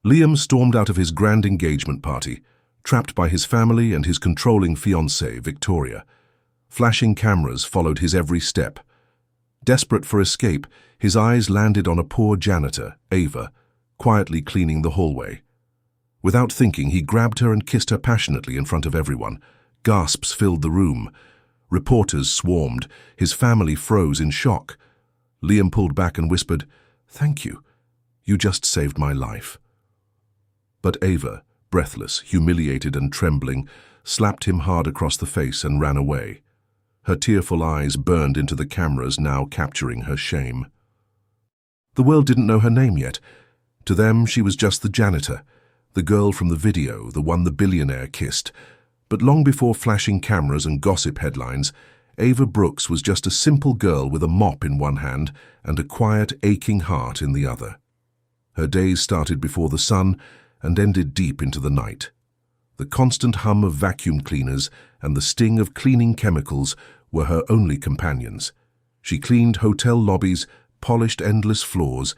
Liam stormed out of his grand engagement party, trapped by his family and his controlling fiancée, Victoria. Flashing cameras followed his every step. Desperate for escape, his eyes landed on a poor janitor, Ava, quietly cleaning the hallway. Without thinking, he grabbed her and kissed her passionately in front of everyone. Gasps filled the room. Reporters swarmed. His family froze in shock. Liam pulled back and whispered, "Thank you. You just saved my life." But Ava, breathless, humiliated and trembling, slapped him hard across the face and ran away. Her tearful eyes burned into the cameras, now capturing her shame. The world didn't know her name yet. To them, she was just the janitor, the girl from the video, the one the billionaire kissed. But long before flashing cameras and gossip headlines, Ava Brooks was just a simple girl with a mop in one hand and a quiet, aching heart in the other. Her days started before the sun and ended deep into the night. The constant hum of vacuum cleaners and the sting of cleaning chemicals were her only companions. She cleaned hotel lobbies, polished endless floors,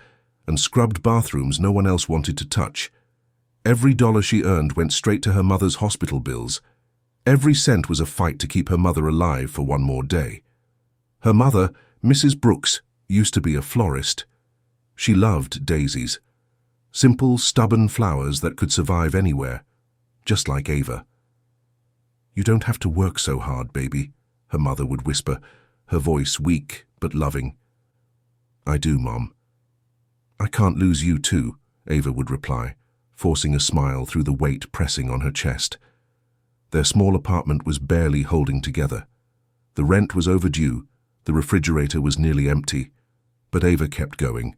and scrubbed bathrooms no one else wanted to touch. Every dollar she earned went straight to her mother's hospital bills. Every cent was a fight to keep her mother alive for one more day. Her mother, Mrs. Brooks, used to be a florist. She loved daisies. Simple, stubborn flowers that could survive anywhere, just like Ava. "You don't have to work so hard, baby," her mother would whisper, her voice weak but loving. "I do, Mom." "I can't lose you too," Ava would reply, forcing a smile through the weight pressing on her chest. Their small apartment was barely holding together. The rent was overdue, the refrigerator was nearly empty, but Ava kept going.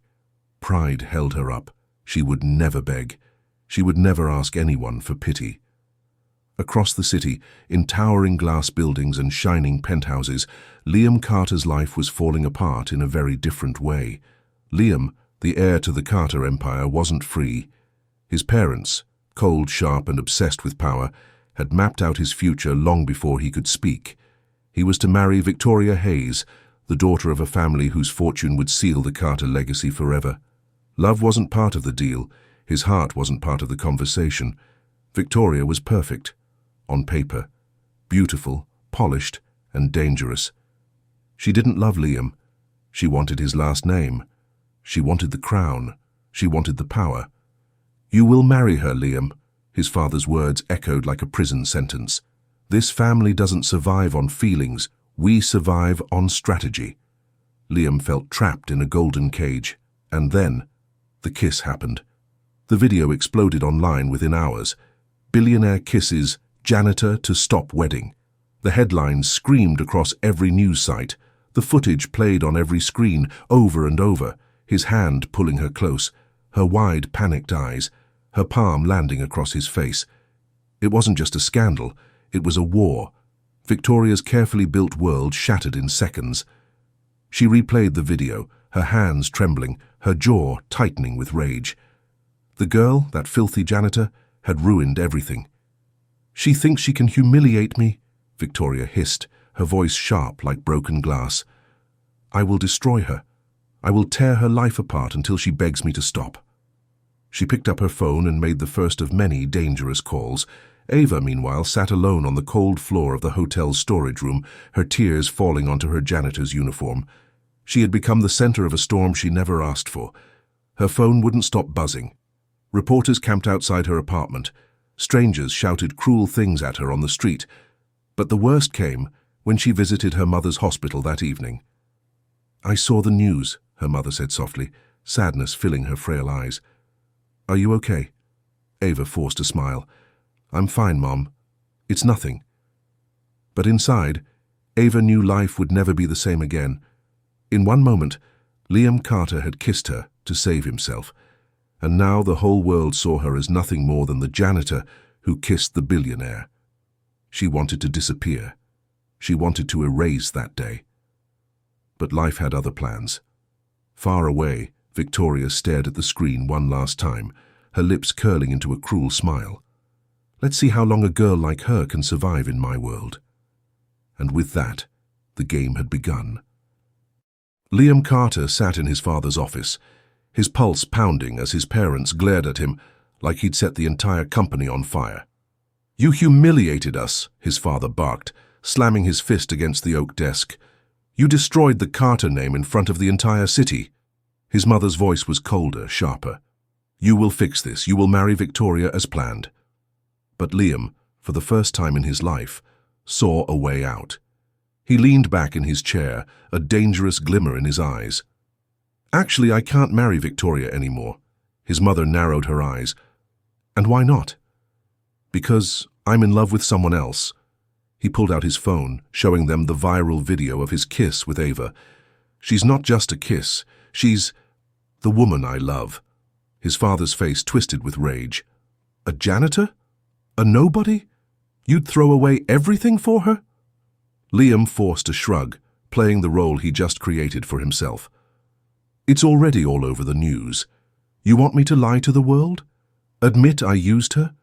Pride held her up. She would never beg. She would never ask anyone for pity. Across the city, in towering glass buildings and shining penthouses, Liam Carter's life was falling apart in a very different way. Liam, the heir to the Carter empire, wasn't free. His parents, cold, sharp, and obsessed with power, had mapped out his future long before he could speak. He was to marry Victoria Hayes, the daughter of a family whose fortune would seal the Carter legacy forever. Love wasn't part of the deal. His heart wasn't part of the conversation. Victoria was perfect. On paper. Beautiful, polished, and dangerous. She didn't love Liam. She wanted his last name. She wanted the crown. She wanted the power. "You will marry her, Liam," his father's words echoed like a prison sentence. "This family doesn't survive on feelings. We survive on strategy." Liam felt trapped in a golden cage. And then, the kiss happened. The video exploded online within hours. "Billionaire kisses janitor to stop wedding." The headlines screamed across every news site. The footage played on every screen, over and over, his hand pulling her close, her wide, panicked eyes, her palm landing across his face. It wasn't just a scandal, it was a war. Victoria's carefully built world shattered in seconds. She replayed the video, her hands trembling, her jaw tightening with rage. The girl, that filthy janitor, had ruined everything. "She thinks she can humiliate me," Victoria hissed, her voice sharp like broken glass. "I will destroy her. I will tear her life apart until she begs me to stop." She picked up her phone and made the first of many dangerous calls. Ava, meanwhile, sat alone on the cold floor of the hotel's storage room, her tears falling onto her janitor's uniform. She had become the center of a storm she never asked for. Her phone wouldn't stop buzzing. Reporters camped outside her apartment. Strangers shouted cruel things at her on the street. But the worst came when she visited her mother's hospital that evening. "I saw the news," her mother said softly, sadness filling her frail eyes. "Are you okay?" Ava forced a smile. "I'm fine, Mom. It's nothing." But inside, Ava knew life would never be the same again. In one moment, Liam Carter had kissed her to save himself, and now the whole world saw her as nothing more than the janitor who kissed the billionaire. She wanted to disappear. She wanted to erase that day. But life had other plans. Far away, Victoria stared at the screen one last time, her lips curling into a cruel smile. "Let's see how long a girl like her can survive in my world." And with that, the game had begun. Liam Carter sat in his father's office, his pulse pounding as his parents glared at him like he'd set the entire company on fire. "You humiliated us," his father barked, slamming his fist against the oak desk. "You destroyed the Carter name in front of the entire city." His mother's voice was colder, sharper. "You will fix this. You will marry Victoria as planned." But Liam, for the first time in his life, saw a way out. He leaned back in his chair, a dangerous glimmer in his eyes. "Actually, I can't marry Victoria anymore." His mother narrowed her eyes. "And why not?" "Because I'm in love with someone else." He pulled out his phone, showing them the viral video of his kiss with Ava. "She's not just a kiss. She's the woman I love." His father's face twisted with rage. "A janitor? A nobody? You'd throw away everything for her?" Liam forced a shrug, playing the role he just created for himself. "It's already all over the news. You want me to lie to the world? Admit I used her?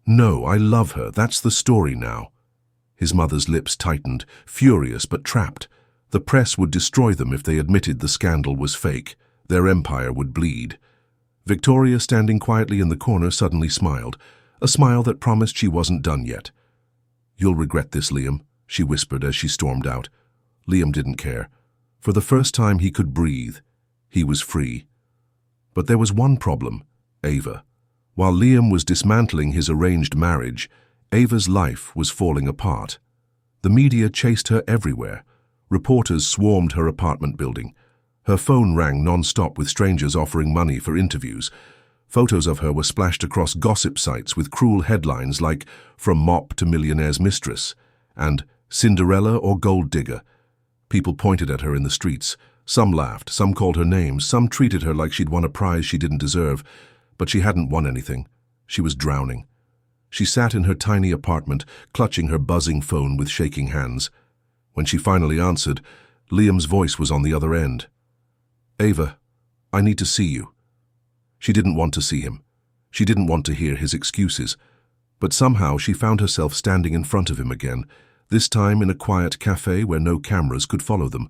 No, I love her. That's the story now." His mother's lips tightened, furious but trapped. The press would destroy them if they admitted the scandal was fake. Their empire would bleed. Victoria, standing quietly in the corner, suddenly smiled, a smile that promised she wasn't done yet. "You'll regret this, Liam," she whispered as she stormed out. Liam didn't care. For the first time he could breathe. He was free. But there was one problem: Ava. While Liam was dismantling his arranged marriage, Ava's life was falling apart. The media chased her everywhere. Reporters swarmed her apartment building. Her phone rang non-stop with strangers offering money for interviews. Photos of her were splashed across gossip sites with cruel headlines like "From Mop to Millionaire's Mistress" and "Cinderella or Gold Digger." People pointed at her in the streets. Some laughed, some called her names, some treated her like she'd won a prize she didn't deserve. But she hadn't won anything. She was drowning. She sat in her tiny apartment, clutching her buzzing phone with shaking hands. When she finally answered, Liam's voice was on the other end. "Ava, I need to see you." She didn't want to see him. She didn't want to hear his excuses. But somehow she found herself standing in front of him again, this time in a quiet cafe where no cameras could follow them.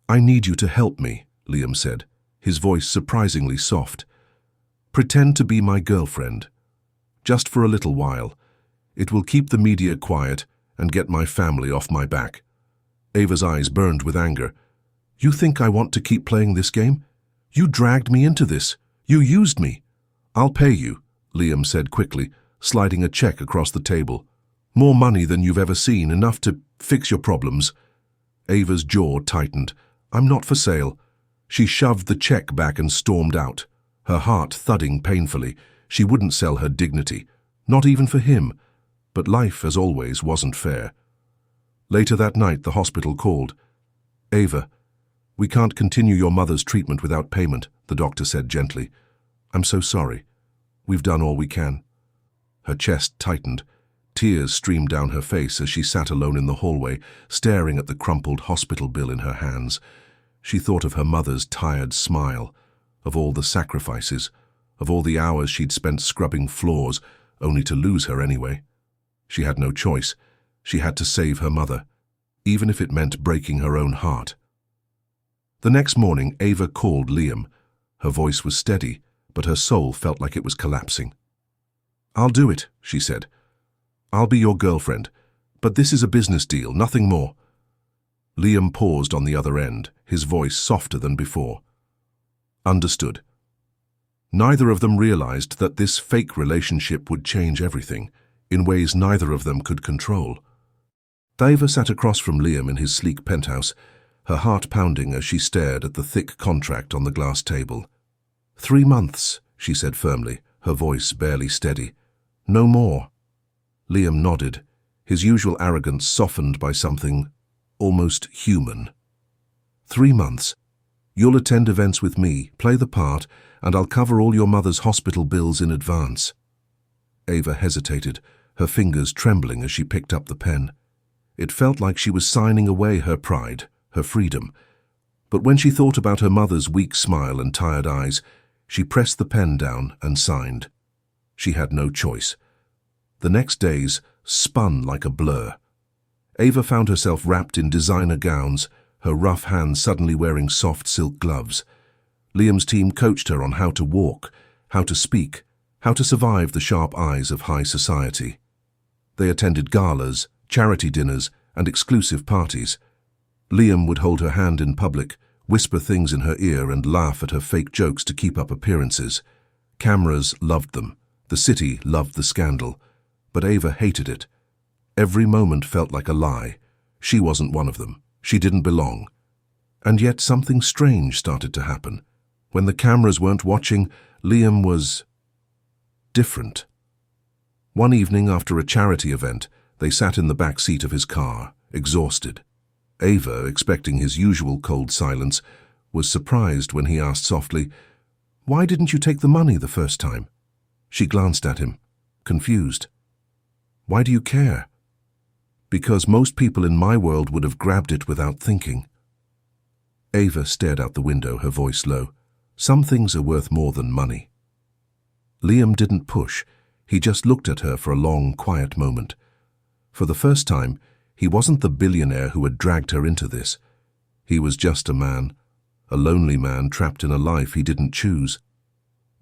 "I need you to help me," Liam said, his voice surprisingly soft. "Pretend to be my girlfriend. Just for a little while. It will keep the media quiet and get my family off my back." Ava's eyes burned with anger. "You think I want to keep playing this game? You dragged me into this. You used me." "I'll pay you," Liam said quickly, sliding a check across the table. "More money than you've ever seen, enough to fix your problems." Ava's jaw tightened. "I'm not for sale." She shoved the check back and stormed out, her heart thudding painfully. She wouldn't sell her dignity, not even for him. But life, as always, wasn't fair. Later that night, the hospital called. "Ava, we can't continue your mother's treatment without payment," the doctor said gently. "I'm so sorry. We've done all we can." Her chest tightened. Tears streamed down her face as she sat alone in the hallway, staring at the crumpled hospital bill in her hands. She thought of her mother's tired smile, of all the sacrifices, of all the hours she'd spent scrubbing floors, only to lose her anyway. She had no choice. She had to save her mother, even if it meant breaking her own heart. The next morning, Ava called Liam. Her voice was steady, but her soul felt like it was collapsing. "I'll do it," she said. "I'll be your girlfriend, but this is a business deal, nothing more." Liam paused on the other end, his voice softer than before. "Understood." Neither of them realized that this fake relationship would change everything, in ways neither of them could control. Ava sat across from Liam in his sleek penthouse, her heart pounding as she stared at the thick contract on the glass table. 3 months, she said firmly, her voice barely steady. "No more." Liam nodded, his usual arrogance softened by something almost human. 3 months. You'll attend events with me, play the part, and I'll cover all your mother's hospital bills in advance. Ava hesitated, her fingers trembling as she picked up the pen. It felt like she was signing away her pride, her freedom. But when she thought about her mother's weak smile and tired eyes, she pressed the pen down and signed. She had no choice. The next days spun like a blur. Ava found herself wrapped in designer gowns, her rough hands suddenly wearing soft silk gloves. Liam's team coached her on how to walk, how to speak, how to survive the sharp eyes of high society. They attended galas, charity dinners, and exclusive parties. Liam would hold her hand in public, whisper things in her ear, and laugh at her fake jokes to keep up appearances. Cameras loved them. The city loved the scandal. But Ava hated it. Every moment felt like a lie. She wasn't one of them. She didn't belong. And yet something strange started to happen. When the cameras weren't watching, Liam was different. One evening after a charity event, they sat in the back seat of his car, exhausted. Ava, expecting his usual cold silence, was surprised when he asked softly, "Why didn't you take the money the first time?" She glanced at him, confused. "Why do you care?" "Because most people in my world would have grabbed it without thinking." Ava stared out the window, her voice low. "Some things are worth more than money." Liam didn't push. He just looked at her for a long, quiet moment. For the first time, he wasn't the billionaire who had dragged her into this. He was just a man, a lonely man trapped in a life he didn't choose.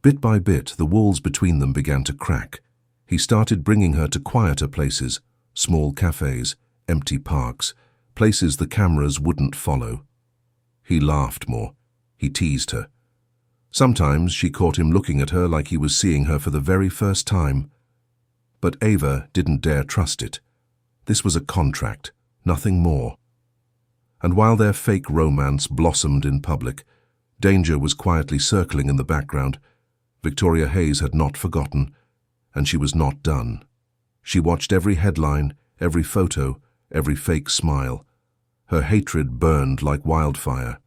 Bit by bit, the walls between them began to crack. He started bringing her to quieter places, small cafes, empty parks, places the cameras wouldn't follow. He laughed more. He teased her. Sometimes she caught him looking at her like he was seeing her for the very first time. But Ava didn't dare trust it. This was a contract, nothing more. And while their fake romance blossomed in public, danger was quietly circling in the background. Victoria Hayes had not forgotten, and she was not done. She watched every headline, every photo, every fake smile. Her hatred burned like wildfire.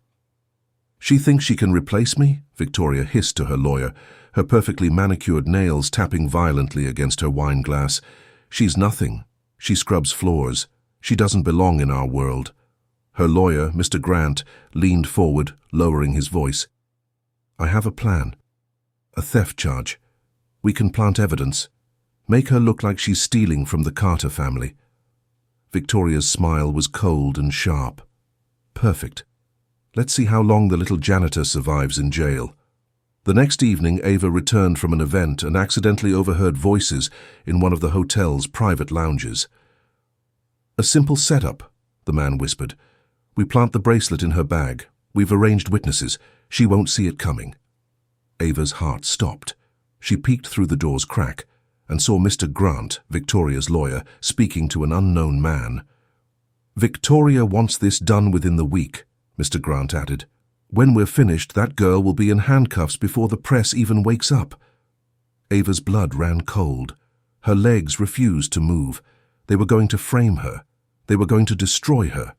"She thinks she can replace me?" Victoria hissed to her lawyer, her perfectly manicured nails tapping violently against her wine glass. "She's nothing. She scrubs floors. She doesn't belong in our world." Her lawyer, Mr. Grant, leaned forward, lowering his voice. "I have a plan. A theft charge. We can plant evidence. Make her look like she's stealing from the Carter family." Victoria's smile was cold and sharp. "Perfect. Let's see how long the little janitor survives in jail." The next evening, Ava returned from an event and accidentally overheard voices in one of the hotel's private lounges. "A simple setup," the man whispered. "We plant the bracelet in her bag. We've arranged witnesses. She won't see it coming." Ava's heart stopped. She peeked through the door's crack and saw Mr. Grant, Victoria's lawyer, speaking to an unknown man. "Victoria wants this done within the week," Mr. Grant added. "When we're finished, that girl will be in handcuffs before the press even wakes up." Ava's blood ran cold. Her legs refused to move. They were going to frame her. They were going to destroy her.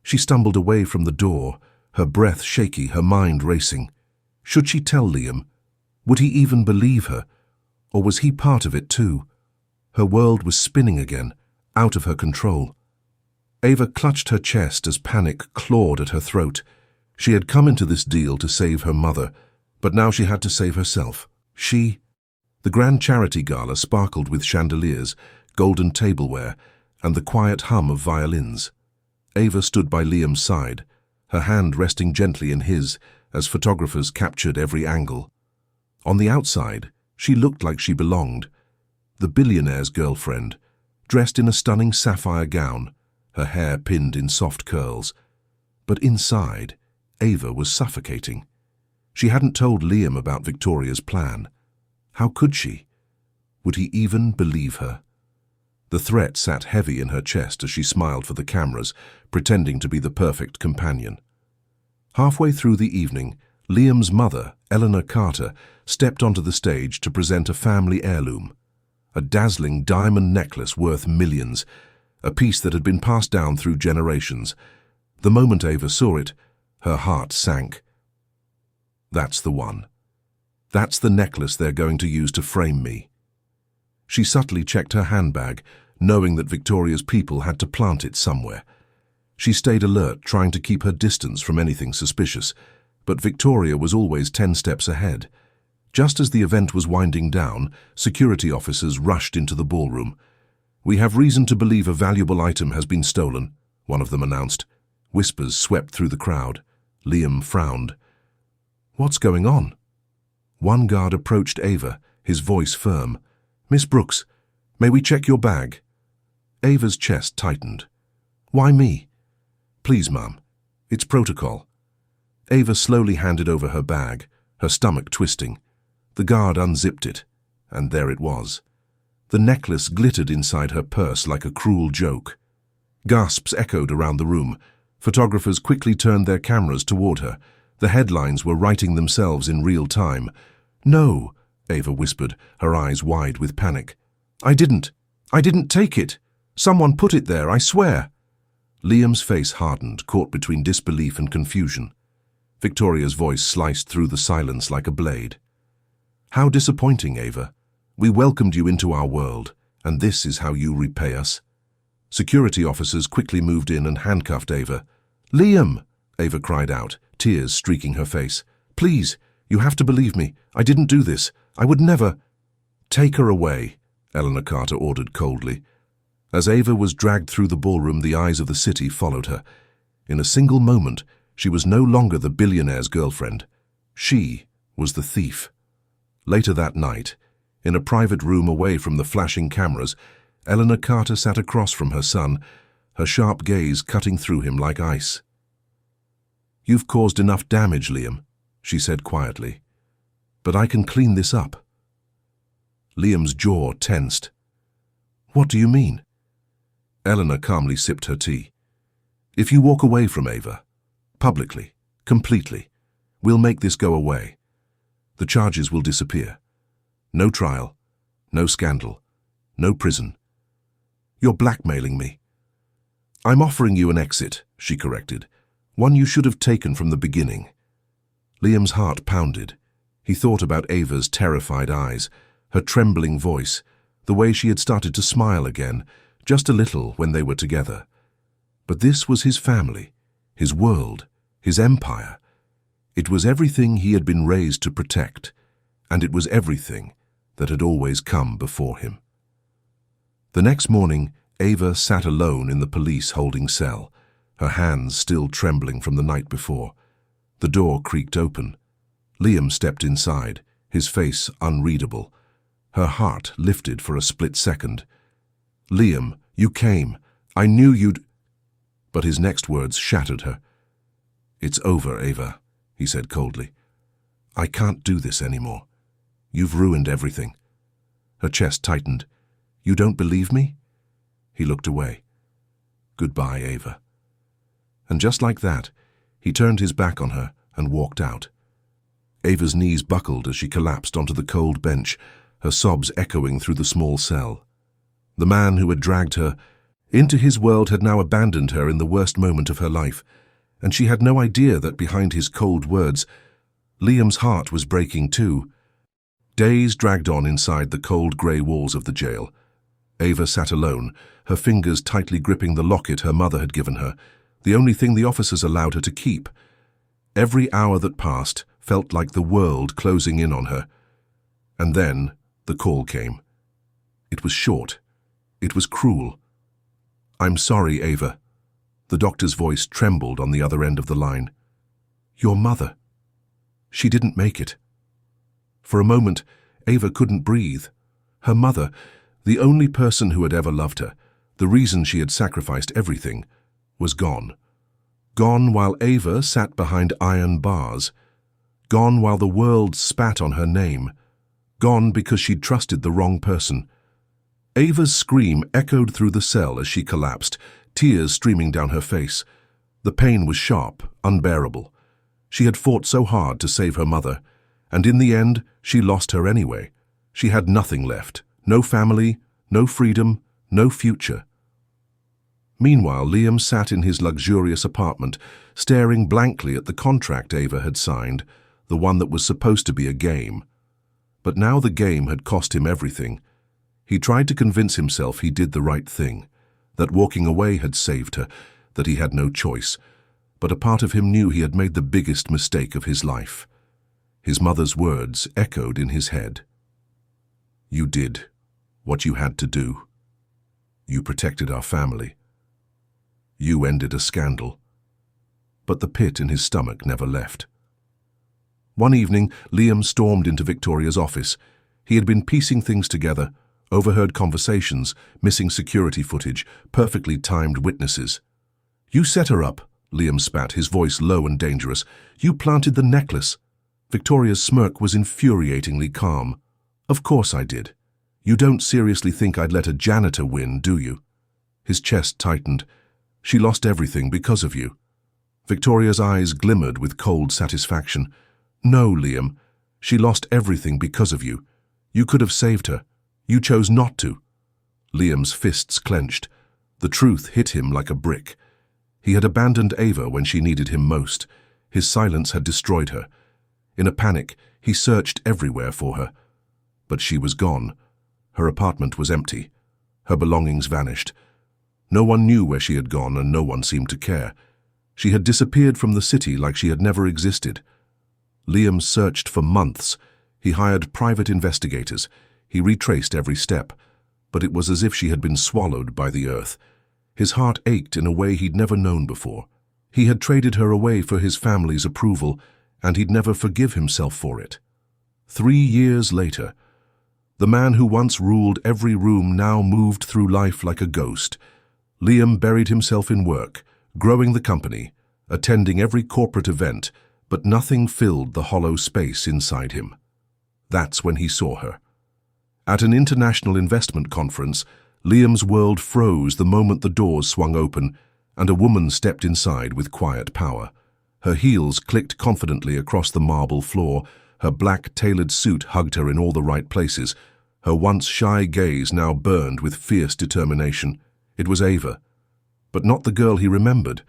She stumbled away from the door, her breath shaky, her mind racing. Should she tell Liam? Would he even believe her? Or was he part of it too? Her world was spinning again, out of her control. Ava clutched her chest as panic clawed at her throat. She had come into this deal to save her mother, but now she had to save herself. The grand charity gala sparkled with chandeliers, golden tableware, and the quiet hum of violins. Ava stood by Liam's side, her hand resting gently in his as photographers captured every angle. On the outside, she looked like she belonged. The billionaire's girlfriend, dressed in a stunning sapphire gown, her hair pinned in soft curls. But inside, Ava was suffocating. She hadn't told Liam about Victoria's plan. How could she? Would he even believe her? The threat sat heavy in her chest as she smiled for the cameras, pretending to be the perfect companion. Halfway through the evening, Liam's mother, Eleanor Carter, stepped onto the stage to present a family heirloom. A dazzling diamond necklace worth millions, a piece that had been passed down through generations. The moment Ava saw it, her heart sank. That's the one. That's the necklace they're going to use to frame me. She subtly checked her handbag, knowing that Victoria's people had to plant it somewhere. She stayed alert, trying to keep her distance from anything suspicious, but Victoria was always 10 steps ahead. Just as the event was winding down, security officers rushed into the ballroom. "We have reason to believe a valuable item has been stolen," one of them announced. Whispers swept through the crowd. Liam frowned. "What's going on?" One guard approached Ava, his voice firm. "Miss Brooks, may we check your bag?" Ava's chest tightened. "Why me?" "Please, ma'am. It's protocol." Ava slowly handed over her bag, her stomach twisting. The guard unzipped it, and there it was. The necklace glittered inside her purse like a cruel joke. Gasps echoed around the room. Photographers quickly turned their cameras toward her. The headlines were writing themselves in real time. "No," Ava whispered, her eyes wide with panic. I didn't take it. Someone put it there, I swear." Liam's face hardened, caught between disbelief and confusion. Victoria's voice sliced through the silence like a blade. "How disappointing, Ava. We welcomed you into our world, and this is how you repay us." Security officers quickly moved in and handcuffed Ava. "Liam!" Ava cried out, tears streaking her face. "Please, you have to believe me. I didn't do this. I would never—" "Take her away," Eleanor Carter ordered coldly. As Ava was dragged through the ballroom, the eyes of the city followed her. In a single moment, she was no longer the billionaire's girlfriend. She was the thief. Later that night, in a private room away from the flashing cameras, Eleanor Carter sat across from her son, her sharp gaze cutting through him like ice. "You've caused enough damage, Liam," she said quietly. "But I can clean this up." Liam's jaw tensed. "What do you mean?" Eleanor calmly sipped her tea. "If you walk away from Ava, publicly, completely, we'll make this go away. The charges will disappear. No trial, no scandal, no prison. You're blackmailing me." "I'm offering you an exit," she corrected. "One you should have taken from the beginning." Liam's heart pounded. He thought about Ava's terrified eyes, her trembling voice, the way she had started to smile again, just a little when they were together. But this was his family, his world, his empire. It was everything he had been raised to protect, and it was everything that had always come before him. The next morning, Ava sat alone in the police holding cell, her hands still trembling from the night before. The door creaked open. Liam stepped inside, his face unreadable. Her heart lifted for a split second. "Liam, you came. I knew you'd—" But his next words shattered her. "It's over, Ava," he said coldly. "I can't do this anymore. You've ruined everything." Her chest tightened. "You don't believe me?" He looked away. "Goodbye, Ava." And just like that, he turned his back on her and walked out. Ava's knees buckled as she collapsed onto the cold bench, her sobs echoing through the small cell. The man who had dragged her into his world had now abandoned her in the worst moment of her life, and she had no idea that behind his cold words, Liam's heart was breaking too. Days dragged on inside the cold grey walls of the jail. Ava sat alone, her fingers tightly gripping the locket her mother had given her, the only thing the officers allowed her to keep. Every hour that passed felt like the world closing in on her. And then the call came. It was short. It was cruel. "I'm sorry, Ava." The doctor's voice trembled on the other end of the line. "Your mother. She didn't make it." For a moment, Ava couldn't breathe. Her mother, the only person who had ever loved her, the reason she had sacrificed everything, was gone. Gone while Ava sat behind iron bars. Gone while the world spat on her name. Gone because she'd trusted the wrong person. Ava's scream echoed through the cell as she collapsed, tears streaming down her face. The pain was sharp, unbearable. She had fought so hard to save her mother, and in the end, she lost her anyway. She had nothing left. No family, no freedom, no future. Meanwhile, Liam sat in his luxurious apartment, staring blankly at the contract Ava had signed, the one that was supposed to be a game. But now the game had cost him everything. He tried to convince himself he did the right thing, that walking away had saved her, that he had no choice. But a part of him knew he had made the biggest mistake of his life. His mother's words echoed in his head. "You did what you had to do. You protected our family. You ended a scandal." But the pit in his stomach never left. One evening, Liam stormed into Victoria's office. He had been piecing things together, overheard conversations, missing security footage, perfectly timed witnesses. "You set her up," Liam spat, his voice low and dangerous. "You planted the necklace." Victoria's smirk was infuriatingly calm. "Of course I did. You don't seriously think I'd let a janitor win, do you?" His chest tightened. "She lost everything because of you." Victoria's eyes glimmered with cold satisfaction. "No, Liam. She lost everything because of you. You could have saved her. You chose not to." Liam's fists clenched. The truth hit him like a brick. He had abandoned Ava when she needed him most. His silence had destroyed her. In a panic, he searched everywhere for her. But she was gone. Her apartment was empty. Her belongings vanished. No one knew where she had gone, and no one seemed to care. She had disappeared from the city like she had never existed. Liam searched for months. He hired private investigators. He retraced every step. But it was as if she had been swallowed by the earth. His heart ached in a way he'd never known before. He had traded her away for his family's approval, and he'd never forgive himself for it. 3 years later, the man who once ruled every room now moved through life like a ghost. Liam buried himself in work, growing the company, attending every corporate event, but nothing filled the hollow space inside him. That's when he saw her. At an international investment conference, Liam's world froze the moment the doors swung open, and a woman stepped inside with quiet power. Her heels clicked confidently across the marble floor. Her black tailored suit hugged her in all the right places. Her once shy gaze now burned with fierce determination. It was Ava. But not the girl he remembered.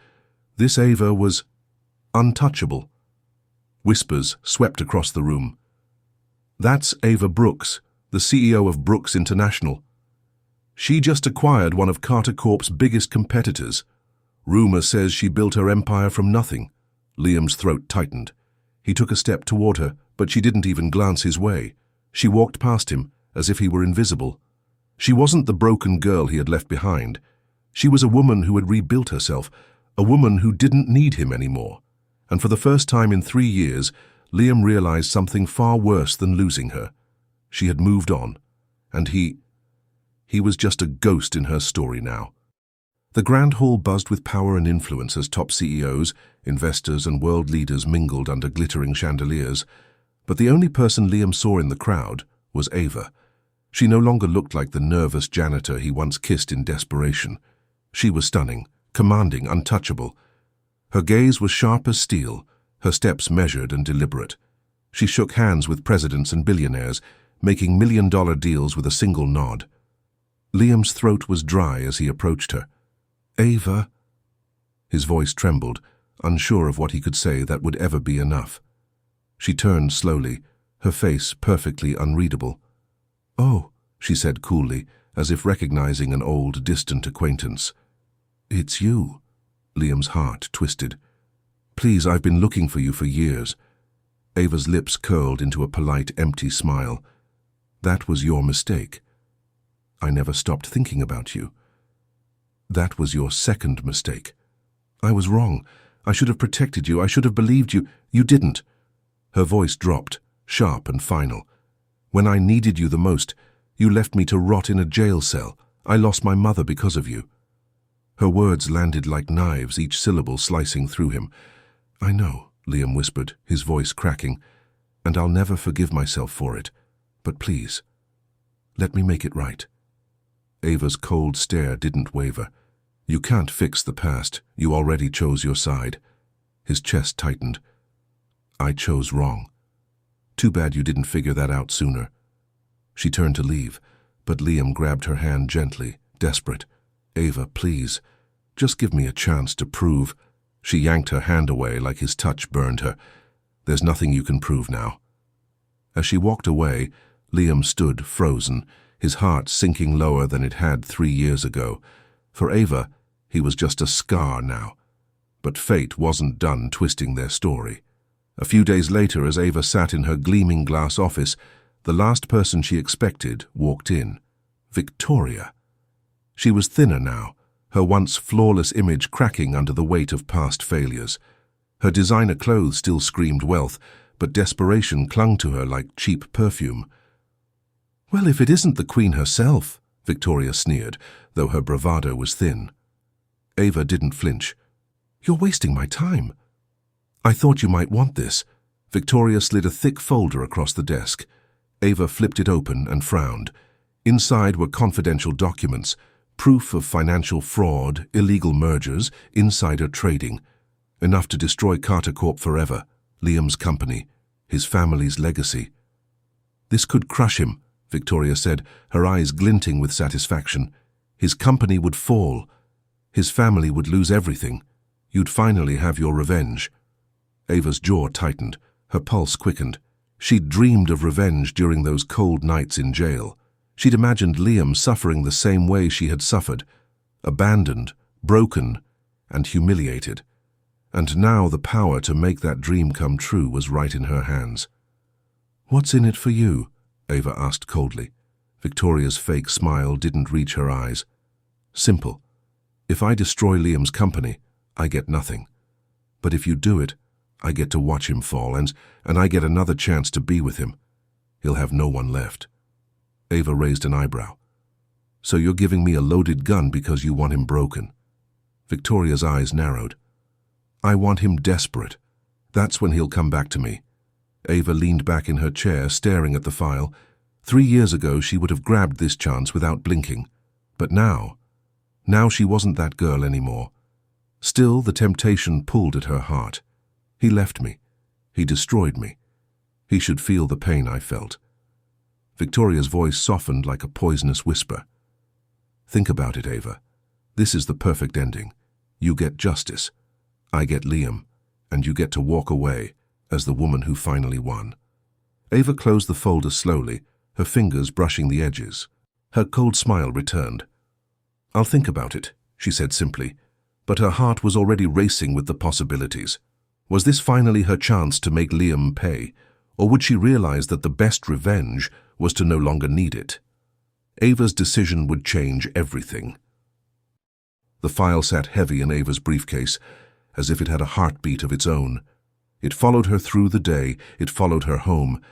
This Ava was untouchable. Whispers swept across the room. "That's Ava Brooks, the CEO of Brooks International. She just acquired one of Carter Corp's biggest competitors. Rumor says she built her empire from nothing." Liam's throat tightened. He took a step toward her, but she didn't even glance his way. She walked past him, as if he were invisible. She wasn't the broken girl he had left behind. She was a woman who had rebuilt herself, a woman who didn't need him anymore. And for the first time in 3 years, Liam realized something far worse than losing her. She had moved on, and he was just a ghost in her story now. The Grand Hall buzzed with power and influence as top CEOs, investors, and world leaders mingled under glittering chandeliers. But the only person Liam saw in the crowd was Ava. She no longer looked like the nervous janitor he once kissed in desperation. She was stunning, commanding, untouchable. Her gaze was sharp as steel, her steps measured and deliberate. She shook hands with presidents and billionaires, making million-dollar deals with a single nod. Liam's throat was dry as he approached her. "Ava." His voice trembled, unsure of what he could say that would ever be enough. She turned slowly, her face perfectly unreadable. "Oh," she said coolly, as if recognizing an old, distant acquaintance. "It's you." Liam's heart twisted. "Please, I've been looking for you for years." Ava's lips curled into a polite, empty smile. "That was your mistake. I never stopped thinking about you. That was your second mistake. I was wrong. I should have protected you. I should have believed you. You didn't." Her voice dropped, sharp and final. "When I needed you the most, you left me to rot in a jail cell. I lost my mother because of you." Her words landed like knives, each syllable slicing through him. "I know," Liam whispered, his voice cracking, "and I'll never forgive myself for it. But please, let me make it right." Ava's cold stare didn't waver. "You can't fix the past. You already chose your side." His chest tightened. "I chose wrong. Too bad you didn't figure that out sooner." She turned to leave, but Liam grabbed her hand gently, desperate. "Ava, please, just give me a chance to prove." She yanked her hand away like his touch burned her. "There's nothing you can prove now." As she walked away, Liam stood frozen, his heart sinking lower than it had 3 years ago. For Ava, he was just a scar now. But fate wasn't done twisting their story. A few days later, as Ava sat in her gleaming glass office, the last person she expected walked in. Victoria. She was thinner now, her once flawless image cracking under the weight of past failures. Her designer clothes still screamed wealth, but desperation clung to her like cheap perfume. Well, if it isn't the Queen herself, Victoria sneered, though her bravado was thin. Ava didn't flinch. You're wasting my time. I thought you might want this. Victoria slid a thick folder across the desk. Ava flipped it open and frowned. Inside were confidential documents, proof of financial fraud, illegal mergers, insider trading. Enough to destroy Carter Corp forever, Liam's company, his family's legacy. This could crush him, Victoria said, her eyes glinting with satisfaction. His company would fall. His family would lose everything. You'd finally have your revenge. Ava's jaw tightened. Her pulse quickened. She'd dreamed of revenge during those cold nights in jail. She'd imagined Liam suffering the same way she had suffered, abandoned, broken, and humiliated. And now the power to make that dream come true was right in her hands. What's in it for you? Ava asked coldly. Victoria's fake smile didn't reach her eyes. Simple. If I destroy Liam's company, I get nothing. But if you do it, I get to watch him fall, and I get another chance to be with him. He'll have no one left. Ava raised an eyebrow. So you're giving me a loaded gun because you want him broken? Victoria's eyes narrowed. I want him desperate. That's when he'll come back to me. Ava leaned back in her chair, staring at the file. 3 years ago, she would have grabbed this chance without blinking. But now she wasn't that girl anymore. Still, the temptation pulled at her heart. He left me. He destroyed me. He should feel the pain I felt. Victoria's voice softened like a poisonous whisper. Think about it, Ava. This is the perfect ending. You get justice. I get Liam, and you get to walk away as the woman who finally won. Ava closed the folder slowly, her fingers brushing the edges. Her cold smile returned. I'll think about it, she said simply, but her heart was already racing with the possibilities. Was this finally her chance to make Liam pay, or would she realize that the best revenge was to no longer need it? Ava's decision would change everything. The file sat heavy in Ava's briefcase, as if it had a heartbeat of its own. It followed her through the day, it followed her home,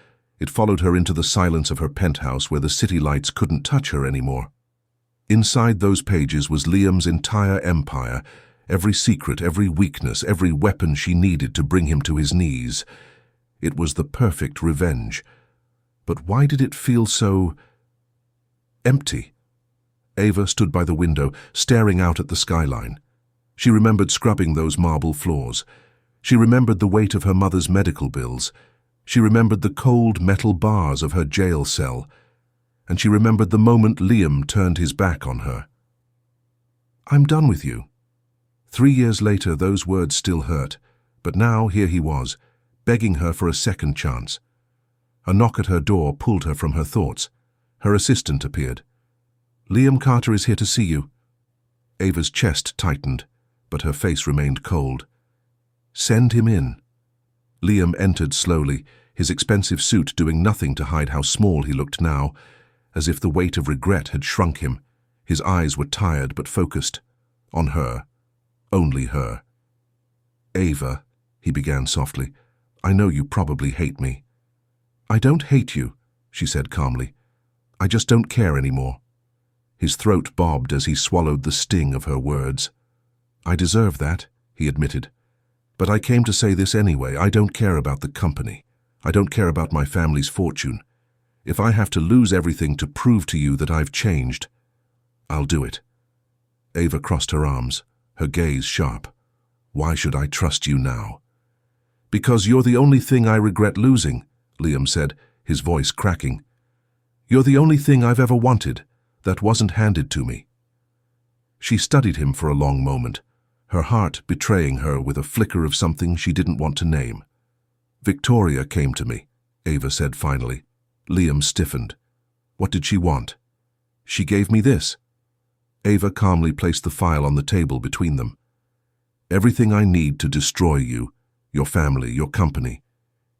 it followed her into the silence of her penthouse where the city lights couldn't touch her anymore. Inside those pages was Liam's entire empire, every secret, every weakness, every weapon she needed to bring him to his knees. It was the perfect revenge. But why did it feel so empty? Ava stood by the window, staring out at the skyline. She remembered scrubbing those marble floors. She remembered the weight of her mother's medical bills. She remembered the cold metal bars of her jail cell. And she remembered the moment Liam turned his back on her. I'm done with you. 3 years later, those words still hurt, but now here he was, begging her for a second chance. A knock at her door pulled her from her thoughts. Her assistant appeared. Liam Carter is here to see you. Ava's chest tightened, but her face remained cold. Send him in. Liam entered slowly, his expensive suit doing nothing to hide how small he looked now, as if the weight of regret had shrunk him. His eyes were tired but focused. On her. Only her. Ava, he began softly, I know you probably hate me. I don't hate you, she said calmly. I just don't care anymore. His throat bobbed as he swallowed the sting of her words. I deserve that, he admitted. But I came to say this anyway. I don't care about the company. I don't care about my family's fortune. If I have to lose everything to prove to you that I've changed, I'll do it. Ava crossed her arms, her gaze sharp. Why should I trust you now? Because you're the only thing I regret losing, Liam said, his voice cracking. You're the only thing I've ever wanted that wasn't handed to me. She studied him for a long moment, her heart betraying her with a flicker of something she didn't want to name. Victoria came to me, Ava said finally. Liam stiffened. What did she want? She gave me this. Ava calmly placed the file on the table between them. Everything I need to destroy you, your family, your company.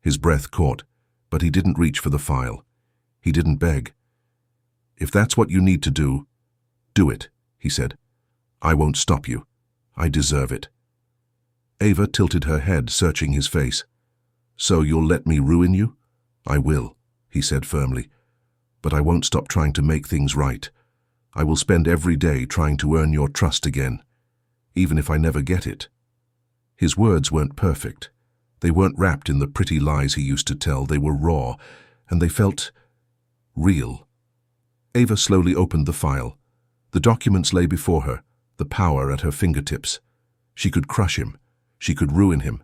His breath caught, but he didn't reach for the file. He didn't beg. If that's what you need to do it, he said. I won't stop you. I deserve it. Ava tilted her head, searching his face. So you'll let me ruin you? I will, he said firmly. But I won't stop trying to make things right. I will spend every day trying to earn your trust again, even if I never get it." His words weren't perfect. They weren't wrapped in the pretty lies he used to tell. They were raw, and they felt real. Ava slowly opened the file. The documents lay before her, the power at her fingertips. She could crush him. She could ruin him.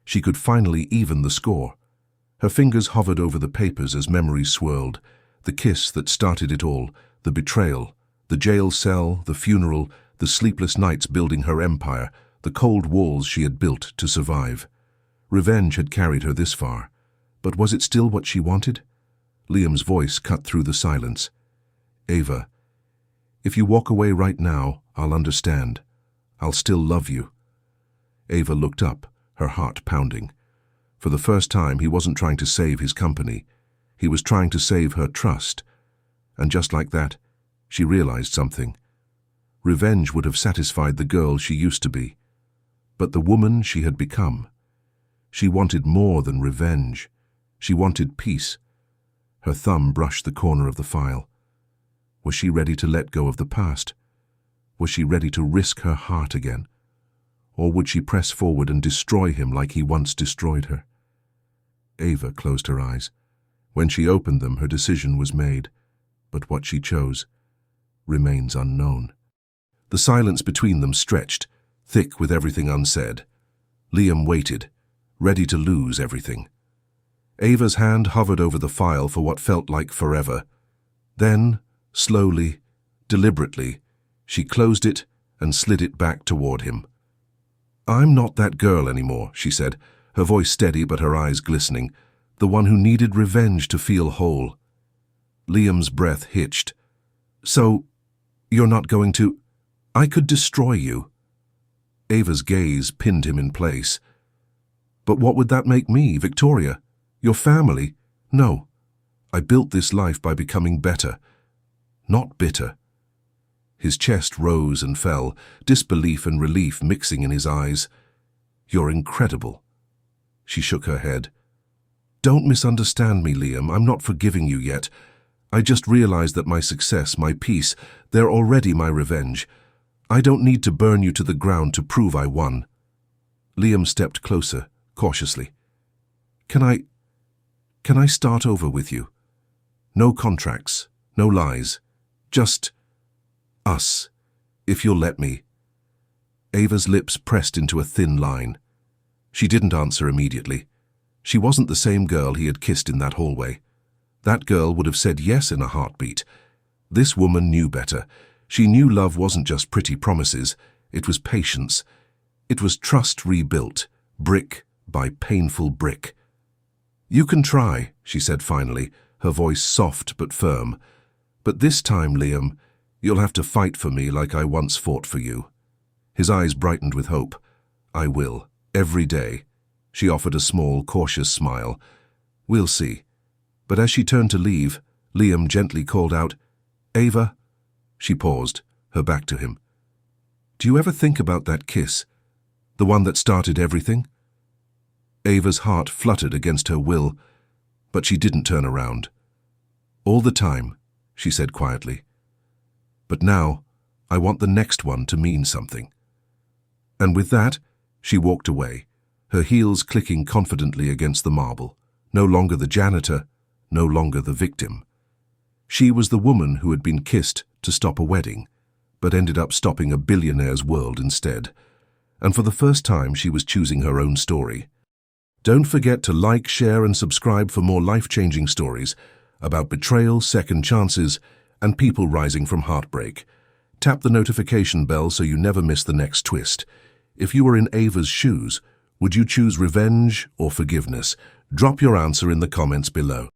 She could finally even the score. Her fingers hovered over the papers as memories swirled. The kiss that started it all, the betrayal, the jail cell, the funeral, the sleepless nights building her empire, the cold walls she had built to survive. Revenge had carried her this far, but was it still what she wanted? Liam's voice cut through the silence. "Ava, if you walk away right now, I'll understand. I'll still love you." Ava looked up, her heart pounding. For the first time, he wasn't trying to save his company. He was trying to save her trust. And just like that, she realized something. Revenge would have satisfied the girl she used to be. But the woman she had become. She wanted more than revenge. She wanted peace. Her thumb brushed the corner of the file. Was she ready to let go of the past? Was she ready to risk her heart again? Or would she press forward and destroy him like he once destroyed her? Ava closed her eyes. When she opened them, her decision was made. But what she chose remains unknown. The silence between them stretched, thick with everything unsaid. Liam waited, ready to lose everything. Ava's hand hovered over the file for what felt like forever. Then, slowly, deliberately, she closed it and slid it back toward him. "I'm not that girl anymore," she said, her voice steady but her eyes glistening, "the one who needed revenge to feel whole." Liam's breath hitched. "So, you're not going to—" "I could destroy you." Ava's gaze pinned him in place. "But what would that make me, Victoria? Your family?" "No. I built this life by becoming better, not bitter." His chest rose and fell, disbelief and relief mixing in his eyes. "You're incredible." She shook her head. "Don't misunderstand me, Liam. I'm not forgiving you yet. I just realized that my success, my peace, they're already my revenge. I don't need to burn you to the ground to prove I won." Liam stepped closer, cautiously. Can I start over with you? No contracts, no lies, just us, if you'll let me." Ava's lips pressed into a thin line. She didn't answer immediately. She wasn't the same girl he had kissed in that hallway. That girl would have said yes in a heartbeat. This woman knew better. She knew love wasn't just pretty promises. It was patience. It was trust rebuilt, brick by painful brick. "You can try," she said finally, her voice soft but firm. "But this time, Liam, you'll have to fight for me like I once fought for you." His eyes brightened with hope. "I will, every day." She offered a small, cautious smile. "We'll see." But as she turned to leave, Liam gently called out, "Ava." She paused, her back to him. "Do you ever think about that kiss? The one that started everything?" Ava's heart fluttered against her will, but she didn't turn around. "All the time," she said quietly. "But now, I want the next one to mean something." And with that, she walked away, her heels clicking confidently against the marble, no longer the janitor, no longer the victim. She was the woman who had been kissed to stop a wedding, but ended up stopping a billionaire's world instead. And for the first time, she was choosing her own story. Don't forget to like, share, and subscribe for more life-changing stories about betrayal, second chances, and people rising from heartbreak. Tap the notification bell so you never miss the next twist. If you were in Ava's shoes, would you choose revenge or forgiveness? Drop your answer in the comments below.